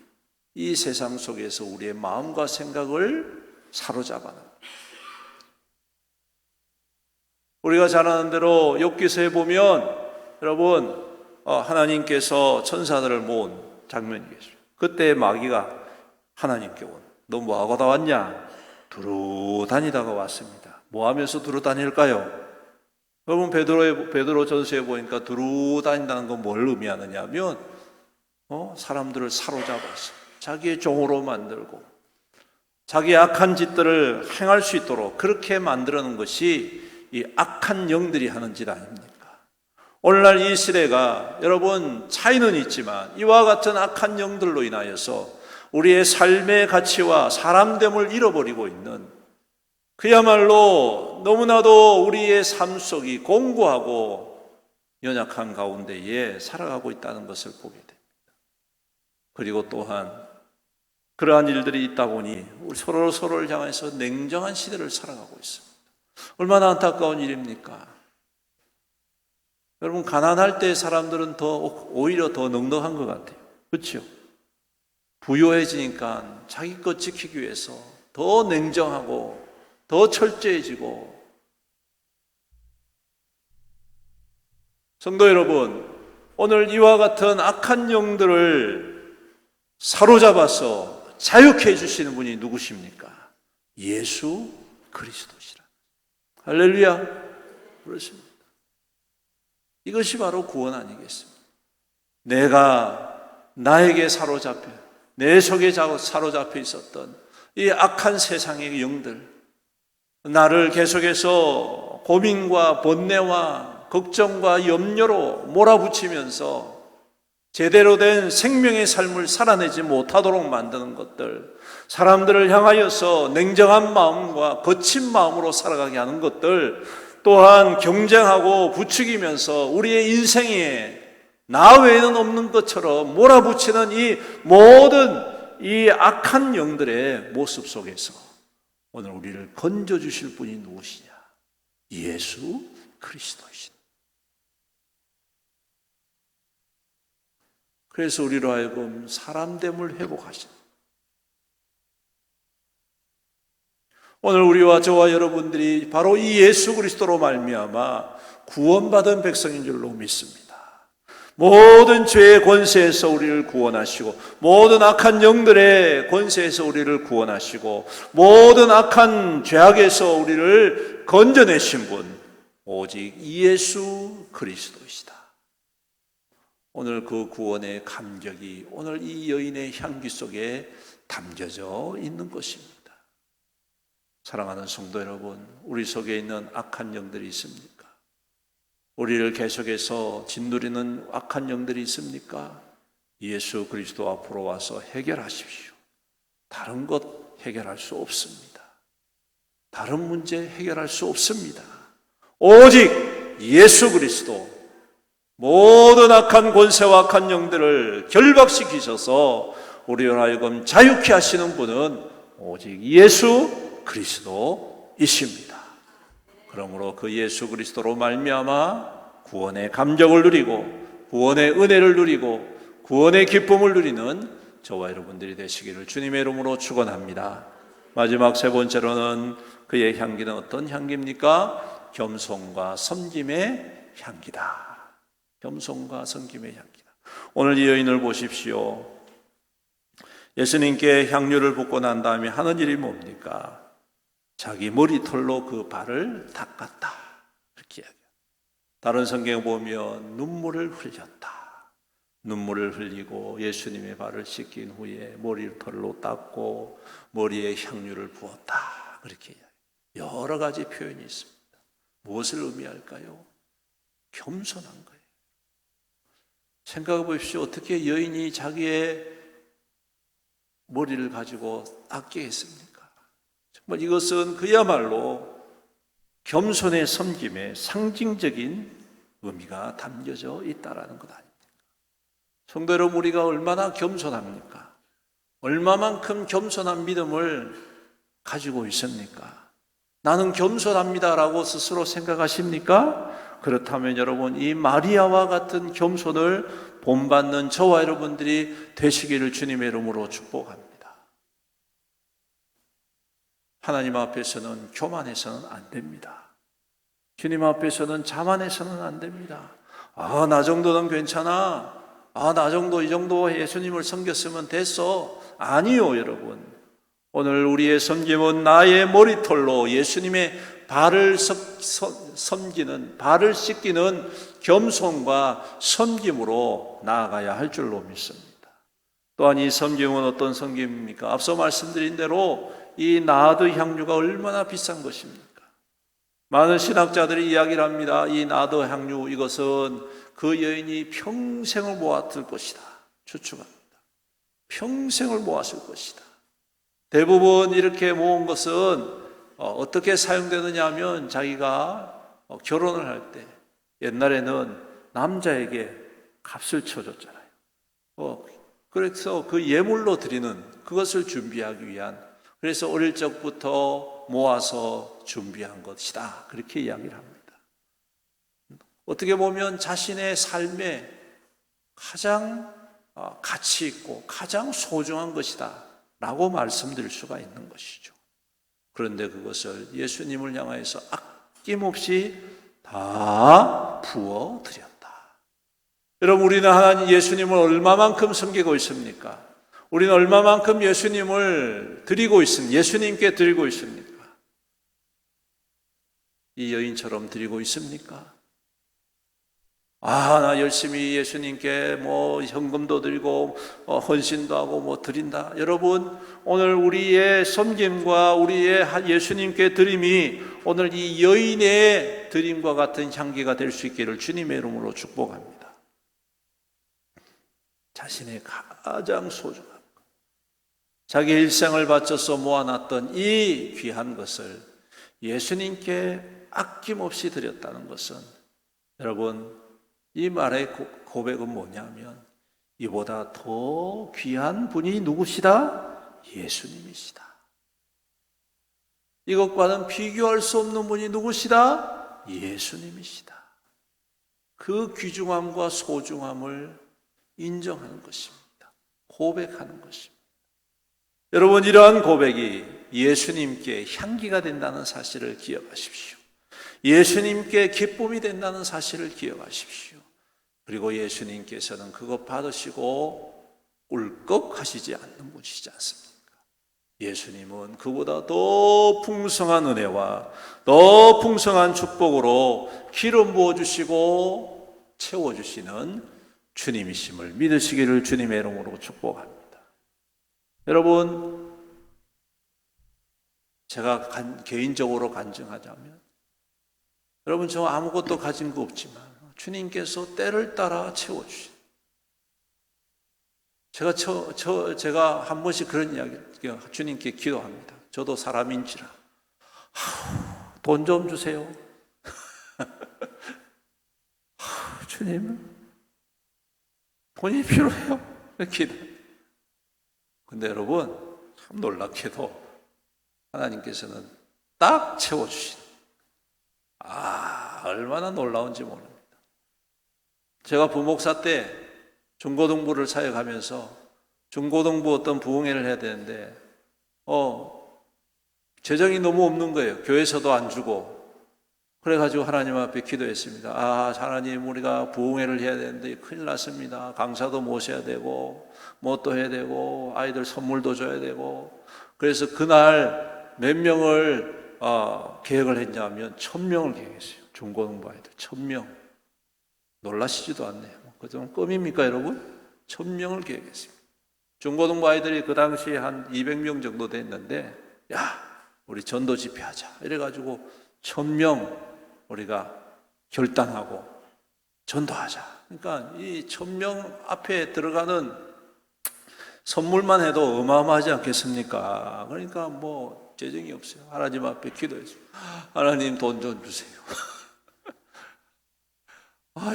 이 세상 속에서 우리의 마음과 생각을 사로잡아요. 우리가 잘 아는 대로 욥기서에 보면 여러분, 하나님께서 천사들을 모은 장면이 계세요. 그때 마귀가 하나님께 너 뭐하고 다 왔냐? 두루 다니다가 왔습니다. 뭐 하면서 두루 다닐까요? 여러분, 베드로 전서에 보니까 두루 다닌다는 건 뭘 의미하느냐 하면 사람들을 사로잡아서 자기의 종으로 만들고 자기의 악한 짓들을 행할 수 있도록 그렇게 만들어 놓은 것이 이 악한 영들이 하는 짓 아닙니까? 오늘날 이 시대가 여러분 차이는 있지만 이와 같은 악한 영들로 인하여서 우리의 삶의 가치와 사람됨을 잃어버리고 있는, 그야말로 너무나도 우리의 삶 속이 공고하고 연약한 가운데에 살아가고 있다는 것을 보게 됩니다. 그리고 또한 그러한 일들이 있다 보니 우리 서로를 향해서 냉정한 시대를 살아가고 있습니다. 얼마나 안타까운 일입니까? 여러분, 가난할 때 사람들은 오히려 더 넉넉한 것 같아요. 그렇죠? 부유해지니까 자기 것 지키기 위해서 더 냉정하고 더 철저해지고. 성도 여러분, 오늘 이와 같은 악한 영들을 사로잡아서 자유케 해주시는 분이 누구십니까? 예수 그리스도시라. 할렐루야. 그렇습니다. 이것이 바로 구원 아니겠습니까? 내가 나에게 사로잡혀, 내 속에 사로잡혀 있었던 이 악한 세상의 영들, 나를 계속해서 고민과 번뇌와 걱정과 염려로 몰아붙이면서 제대로 된 생명의 삶을 살아내지 못하도록 만드는 것들, 사람들을 향하여서 냉정한 마음과 거친 마음으로 살아가게 하는 것들, 또한 경쟁하고 부추기면서 우리의 인생에 나 외에는 없는 것처럼 몰아붙이는 이 모든 이 악한 영들의 모습 속에서 오늘 우리를 건져주실 분이 누구시냐? 예수 그리스도이시다. 그래서 우리로 하여금 사람됨을 회복하신, 오늘 우리와 저와 여러분들이 바로 이 예수 그리스도로 말미암아 구원받은 백성인 줄로 믿습니다. 모든 죄의 권세에서 우리를 구원하시고, 모든 악한 영들의 권세에서 우리를 구원하시고, 모든 악한 죄악에서 우리를 건져내신 분, 오직 예수 그리스도이시다. 오늘 그 구원의 감격이 오늘 이 여인의 향기 속에 담겨져 있는 것입니다. 사랑하는 성도 여러분, 우리 속에 있는 악한 영들이 있습니까? 우리를 계속해서 짓누리는 악한 영들이 있습니까? 예수 그리스도 앞으로 와서 해결하십시오. 다른 것 해결할 수 없습니다. 다른 문제 해결할 수 없습니다. 오직 예수 그리스도, 모든 악한 권세와 악한 영들을 결박시키셔서 우리를 하여금 자유케 하시는 분은 오직 예수 그리스도이십니다. 그러므로 그 예수 그리스도로 말미암아 구원의 감격을 누리고 구원의 은혜를 누리고 구원의 기쁨을 누리는 저와 여러분들이 되시기를 주님의 이름으로 축원합니다. 마지막 세 번째로는 그의 향기는 어떤 향기입니까? 겸손과 섬김의 향기다. 겸손과 섬김의 향기다. 오늘 이 여인을 보십시오. 예수님께 향유를 붓고 난 다음에 하는 일이 뭡니까? 자기 머리털로 그 발을 닦았다. 이렇게 이야기해요. 다른 성경에 보면 눈물을 흘렸다. 눈물을 흘리고 예수님의 발을 씻긴 후에 머리털로 닦고 머리에 향유를 부었다. 그렇게 이야기해요. 여러 가지 표현이 있습니다. 무엇을 의미할까요? 겸손한 거예요. 생각해 보십시오. 어떻게 여인이 자기의 머리를 가지고 닦겠습니까? 정말 이것은 그야말로 겸손의 섬김의 상징적인 의미가 담겨져 있다라는 것 아닙니까? 성도 여러분, 우리가 얼마나 겸손합니까? 얼마만큼 겸손한 믿음을 가지고 있습니까? 나는 겸손합니다라고 스스로 생각하십니까? 그렇다면 여러분, 이 마리아와 같은 겸손을 본받는 저와 여러분들이 되시기를 주님의 이름으로 축복합니다. 하나님 앞에서는 교만해서는 안 됩니다. 주님 앞에서는 자만해서는 안 됩니다. 나 정도는 괜찮아. 나 정도, 이 정도 예수님을 섬겼으면 됐어. 아니요, 여러분. 오늘 우리의 섬김은 나의 머리털로 예수님의 발을 섬기는, 발을 씻기는 겸손과 섬김으로 나아가야 할 줄로 믿습니다. 또한 이 섬김은 어떤 섬김입니까? 앞서 말씀드린 대로 이 나드 향유가 얼마나 비싼 것입니까? 많은 신학자들이 이야기를 합니다. 이 나드 향유, 이것은 그 여인이 평생을 모았을 것이다. 추측합니다. 평생을 모았을 것이다. 대부분 이렇게 모은 것은 어떻게 사용되느냐 하면 자기가 결혼을 할 때 옛날에는 남자에게 값을 쳐줬잖아요. 그래서 그 예물로 드리는 그것을 준비하기 위한, 그래서 어릴 적부터 모아서 준비한 것이다. 그렇게 이야기를 합니다. 어떻게 보면 자신의 삶에 가장 가치 있고 가장 소중한 것이다 라고 말씀드릴 수가 있는 것이죠. 그런데 그것을 예수님을 향해서 아낌없이 다 부어드렸다. 여러분, 우리는 하나님 예수님을 얼마만큼 섬기고 있습니까? 우리는 얼마만큼 예수님을 드리고 있습니까? 예수님께 드리고 있습니까? 이 여인처럼 드리고 있습니까? 나 열심히 예수님께 현금도 드리고 헌신도 하고 드린다. 여러분, 오늘 우리의 섬김과 우리의 예수님께 드림이 오늘 이 여인의 드림과 같은 향기가 될 수 있기를 주님의 이름으로 축복합니다. 자신의 가장 소중한 것, 자기 일생을 바쳐서 모아놨던 이 귀한 것을 예수님께 아낌없이 드렸다는 것은, 여러분, 이 말의 고백은 뭐냐면 이보다 더 귀한 분이 누구시다? 예수님이시다. 이것과는 비교할 수 없는 분이 누구시다? 예수님이시다. 그 귀중함과 소중함을 인정하는 것입니다. 고백하는 것입니다. 여러분, 이러한 고백이 예수님께 향기가 된다는 사실을 기억하십시오. 예수님께 기쁨이 된다는 사실을 기억하십시오. 그리고 예수님께서는 그것 받으시고 울컥하시지 않는 분이시지 않습니까? 예수님은 그보다 더 풍성한 은혜와 더 풍성한 축복으로 기름 부어주시고 채워주시는 주님이심을 믿으시기를 주님의 이름으로 축복합니다. 여러분, 제가 개인적으로 간증하자면, 여러분, 저 아무것도 가진 거 없지만 주님께서 때를 따라 채워주신, 제가 한 번씩 그런 이야기 주님께 기도합니다. 저도 사람인지라 돈 좀 주세요. 주님, 돈이 필요해요. 이렇게. 근데 여러분, 참 놀랍게도 하나님께서는 딱 채워주신, 얼마나 놀라운지 모릅니다. 제가 부목사 때 중고등부를 사역하면서 중고등부 어떤 부흥회를 해야 되는데 재정이 너무 없는 거예요. 교회에서도 안 주고. 그래가지고 하나님 앞에 기도했습니다. 하나님, 우리가 부흥회를 해야 되는데 큰일 났습니다. 강사도 모셔야 되고 뭐 또 해야 되고 아이들 선물도 줘야 되고. 그래서 그날 몇 명을 계획을 했냐면 1000명을 계획했어요. 중고등부 아이들 1000명. 놀라시지도 않네요. 그 정도 껌입니까 여러분? 1000명을 계획했습니다. 중고등부 아이들이 그 당시에 한 200명 정도 됐는데, 우리 전도 집회하자 이래가지고 1000명 우리가 결단하고 전도하자. 그러니까 이 1000명 앞에 들어가는 선물만 해도 어마어마하지 않겠습니까? 그러니까 뭐 재정이 없어요. 하나님 앞에 기도했어요. 하나님, 돈 좀 주세요.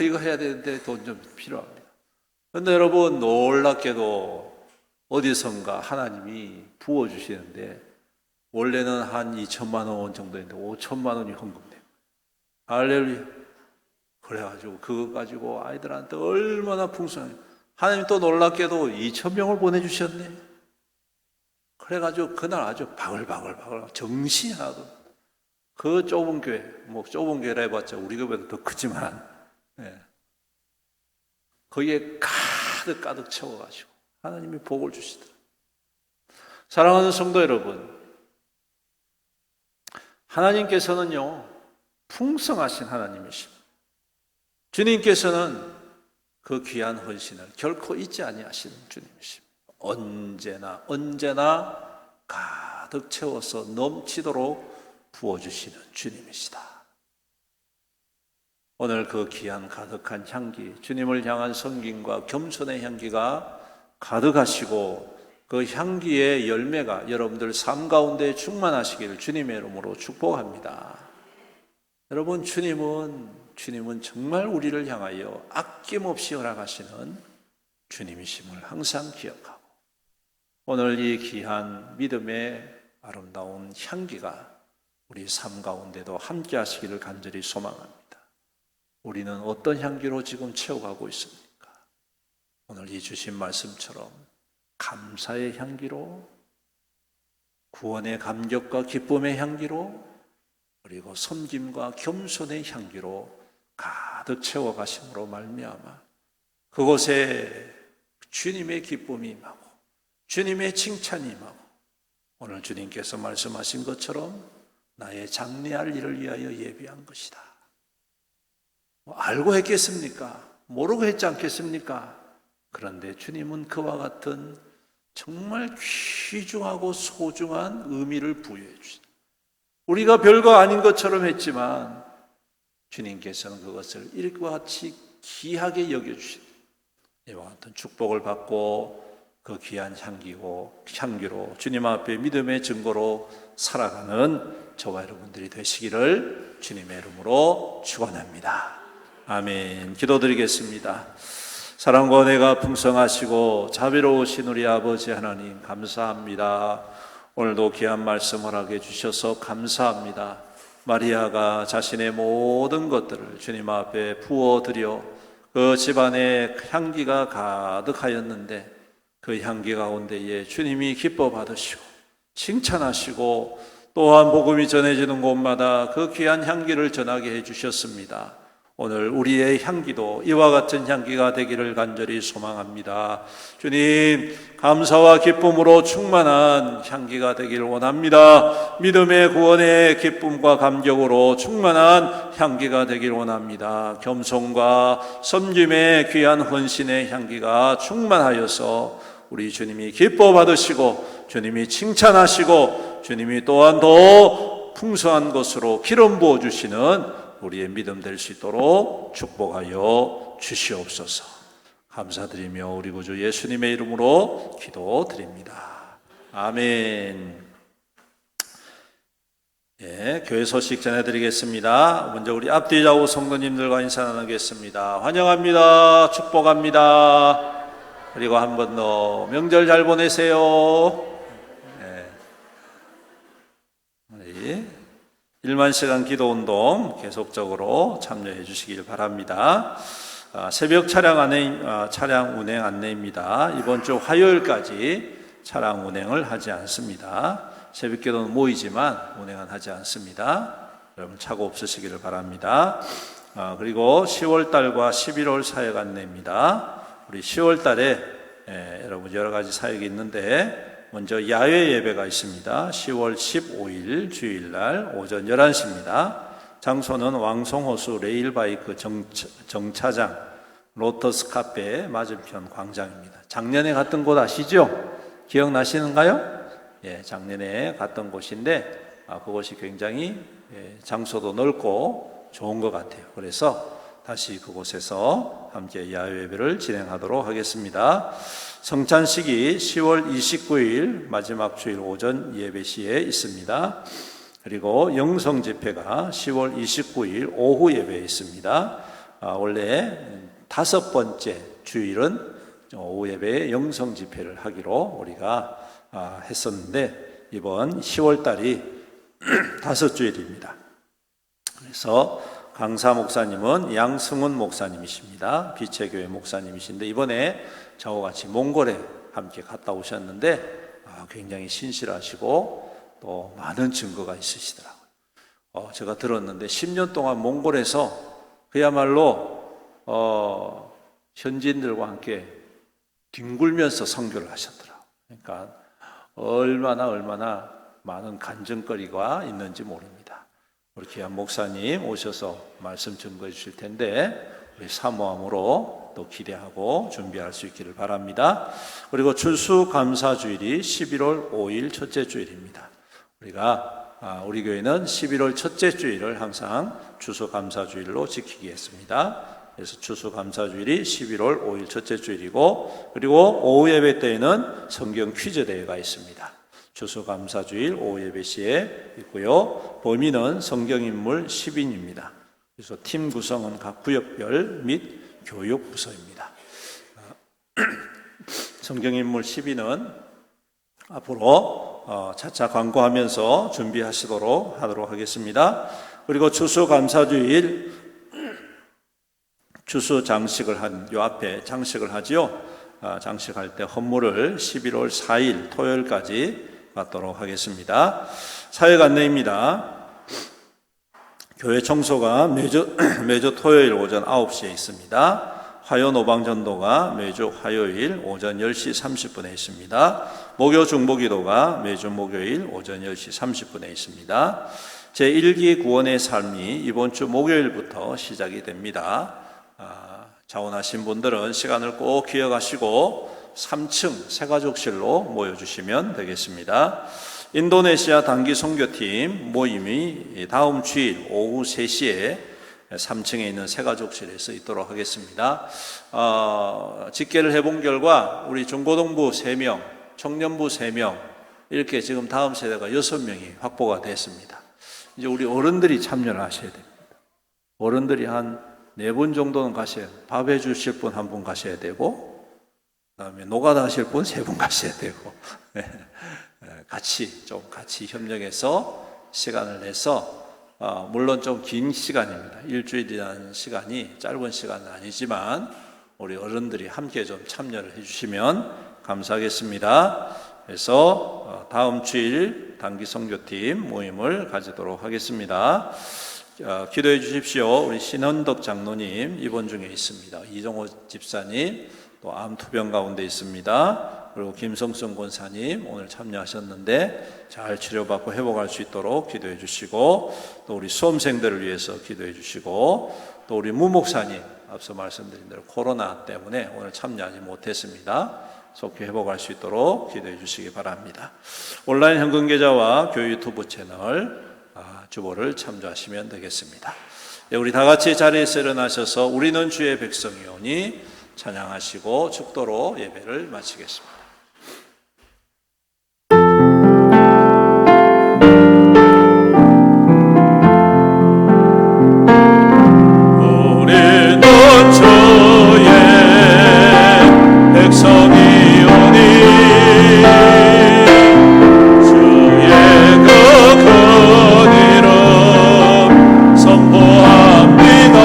이거 해야 되는데 돈 좀 필요합니다. 그런데 여러분, 놀랍게도 어디선가 하나님이 부어주시는데, 원래는 한 2천만 원 정도인데 5천만 원이 헌금돼요. 할렐루야. 그래가지고 그거 가지고 아이들한테 얼마나 풍성해요. 하나님 또 놀랍게도 2,000명을 보내주셨네. 그래가지고 그날 아주 바글바글 정신이 하나도, 그 좁은 교회, 뭐 좁은 교회라 해봤자 우리 교회보다 더 크지만, 거기에 가득 채워가지고 하나님이 복을 주시더라고요. 사랑하는 성도 여러분, 하나님께서는요, 풍성하신 하나님이십니다. 주님께서는 그 귀한 헌신을 결코 잊지 아니하시는 주님이십니다. 언제나 가득 채워서 넘치도록 부어주시는 주님이시다. 오늘 그 귀한 가득한 향기, 주님을 향한 섬김과 겸손의 향기가 가득하시고, 그 향기의 열매가 여러분들 삶 가운데 충만하시기를 주님의 이름으로 축복합니다. 여러분, 주님은 정말 우리를 향하여 아낌없이 허락하시는 주님이심을 항상 기억하고, 오늘 이 귀한 믿음의 아름다운 향기가 우리 삶 가운데도 함께 하시기를 간절히 소망합니다. 우리는 어떤 향기로 지금 채워가고 있습니까? 오늘 이 주신 말씀처럼 감사의 향기로, 구원의 감격과 기쁨의 향기로, 그리고 섬김과 겸손의 향기로 가득 채워가심으로 말미암아 그곳에 주님의 기쁨이 임하고 주님의 칭찬이 임하고, 오늘 주님께서 말씀하신 것처럼 나의 장래할 일을 위하여 예비한 것이다. 알고 했겠습니까? 모르고 했지 않겠습니까? 그런데 주님은 그와 같은 정말 귀중하고 소중한 의미를 부여해 주신다. 우리가 별거 아닌 것처럼 했지만 주님께서는 그것을 이와 같이 귀하게 여겨주신다. 이와 같은 축복을 받고 그 귀한 향기로 주님 앞에 믿음의 증거로 살아가는 저와 여러분들이 되시기를 주님의 이름으로 축원합니다. 아멘. 기도드리겠습니다. 사랑과 은혜가 풍성하시고 자비로우신 우리 아버지 하나님, 감사합니다. 오늘도 귀한 말씀 허락해 주셔서 감사합니다. 마리아가 자신의 모든 것들을 주님 앞에 부어드려 그 집안에 향기가 가득하였는데, 그 향기 가운데에 주님이 기뻐 받으시고 칭찬하시고, 또한 복음이 전해지는 곳마다 그 귀한 향기를 전하게 해주셨습니다. 오늘 우리의 향기도 이와 같은 향기가 되기를 간절히 소망합니다. 주님, 감사와 기쁨으로 충만한 향기가 되기를 원합니다. 믿음의 구원의 기쁨과 감격으로 충만한 향기가 되기를 원합니다. 겸손과 섬김의 귀한 헌신의 향기가 충만하여서 우리 주님이 기뻐 받으시고 주님이 칭찬하시고 주님이 또한 더 풍성한 것으로 기름 부어 주시는 우리의 믿음 될 수 있도록 축복하여 주시옵소서. 감사드리며 우리 구주 예수님의 이름으로 기도드립니다. 아멘. 교회 소식 전해드리겠습니다. 먼저 우리 앞뒤 좌우 성도님들과 인사 나누겠습니다. 환영합니다. 축복합니다. 그리고 한 번 더 명절 잘 보내세요. 우리 1만 시간 기도운동 계속적으로 참여해 주시길 바랍니다. 새벽 차량 운행 안내입니다. 이번 주 화요일까지 차량 운행을 하지 않습니다. 새벽기도는 모이지만 운행은 하지 않습니다. 여러분 착오 없으시기를 바랍니다. 그리고 10월달과 11월 사역 안내입니다. 우리 10월달에 여러분 여러 가지 사역이 있는데 먼저 야외 예배가 있습니다. 10월 15일 주일날 오전 11시입니다. 장소는 왕송호수 레일바이크 정차장 로터스 카페 맞은편 광장입니다. 작년에 갔던 곳 아시죠? 기억나시는가요? 예, 작년에 갔던 곳인데 그곳이 굉장히 장소도 넓고 좋은 것 같아요. 그래서 다시 그곳에서 함께 야외 예배를 진행하도록 하겠습니다. 성찬식이 10월 29일 마지막 주일 오전 예배 시에 있습니다. 그리고 영성 집회가 10월 29일 오후 예배에 있습니다. 원래 5번째 주일은 오후 예배에 영성 집회를 하기로 우리가 했었는데 이번 10월 달이 5주일입니다. 그래서 강사 목사님은 양승훈 목사님이십니다. 빛의 교회 목사님이신데 이번에 저와 같이 몽골에 함께 갔다 오셨는데 굉장히 신실하시고 또 많은 증거가 있으시더라고요. 제가 들었는데 10년 동안 몽골에서 그야말로 현지인들과 함께 뒹굴면서 선교를 하셨더라고요. 그러니까 얼마나 많은 간증거리가 있는지 모릅니다. 우리 귀한 목사님 오셔서 말씀 증거해 주실 텐데 우리 사모함으로 또 기대하고 준비할 수 있기를 바랍니다. 그리고 추수감사주일이 11월 5일 첫째 주일입니다. 우리 교회는 11월 첫째 주일을 항상 추수감사주일로 지키기 했습니다. 그래서 추수감사주일이 11월 5일 첫째 주일이고 그리고 오후 예배 때에는 성경 퀴즈 대회가 있습니다. 추수감사주일 오후 예배 시에 있고요. 범위는 성경인물 10인입니다. 그래서 팀 구성은 각 구역별 및 교육 부서입니다. 성경인물 10인은 앞으로 차차 광고하면서 준비하시도록 하도록 하겠습니다. 그리고 추수감사주일 추수 장식을 요 앞에 장식을 하지요. 장식할 때 헌물을 11월 4일 토요일까지 받도록 하겠습니다. 사역 안내입니다. 교회 청소가 매주 토요일 오전 9시에 있습니다. 화요 노방전도가 매주 화요일 오전 10시 30분에 있습니다. 목요 중보기도가 매주 목요일 오전 10시 30분에 있습니다. 제1기 구원의 삶이 이번 주 목요일부터 시작이 됩니다. 자원하신 분들은 시간을 꼭 기억하시고 3층 새가족실로 모여주시면 되겠습니다. 인도네시아 단기 선교팀 모임이 다음 주일 오후 3시에 3층에 있는 새가족실에서 있도록 하겠습니다. 집계를 해본 결과 우리 중고등부 3명, 청년부 3명 이렇게 지금 다음 세대가 6명이 확보가 됐습니다. 이제 우리 어른들이 참여를 하셔야 됩니다. 어른들이 한 4분 정도는 가셔야 돼요. 밥 해주실 분 1분 가셔야 되고 그다음에 노가다 하실 분 3분 가셔야 되고 같이 협력해서 시간을 내서 물론 좀 긴 시간입니다. 일주일이라는 시간이 짧은 시간은 아니지만 우리 어른들이 함께 좀 참여를 해주시면 감사하겠습니다. 그래서 다음 주일 단기 선교팀 모임을 가지도록 하겠습니다. 기도해 주십시오. 우리 신헌덕 장로님 입원 중에 있습니다. 이정호 집사님 또 암 투병 가운데 있습니다. 그리고 김성순 권사님 오늘 참여하셨는데 잘 치료받고 회복할 수 있도록 기도해 주시고 또 우리 수험생들을 위해서 기도해 주시고 또 우리 무 목사님 앞서 말씀드린 대로 코로나 때문에 오늘 참여하지 못했습니다. 속히 회복할 수 있도록 기도해 주시기 바랍니다. 온라인 현금 계좌와 교회 유튜브 채널 주보를 참조하시면 되겠습니다. 네, 우리 다 같이 자리에서 일어나셔서 우리는 주의 백성이오니 찬양하시고 축도로 예배를 마치겠습니다. 선포합니다.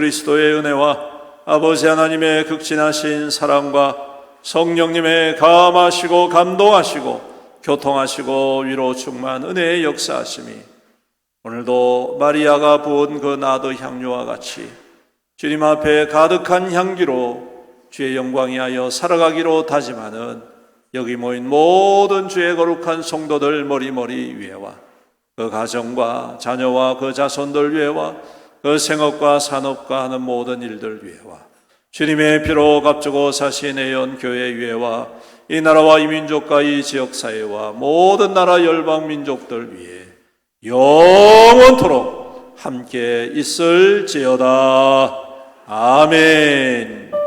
그리스도의 은혜와 아버지 하나님의 극진하신 사랑과 성령님의 감하시고 감동하시고 교통하시고 위로 충만 은혜의 역사하심이 오늘도 마리아가 부은 그 나드 향유와 같이 주님 앞에 가득한 향기로 주의 영광이 하여 살아가기로 다짐하는 여기 모인 모든 주의 거룩한 성도들 머리머리 위에와 그 가정과 자녀와 그 자손들 위에와 그 생업과 산업과 하는 모든 일들 위에와 주님의 피로 값주고 사신 애연 교회 위에와 이 나라와 이 민족과 이 지역사회와 모든 나라 열방 민족들 위에 영원토록 함께 있을지어다. 아멘.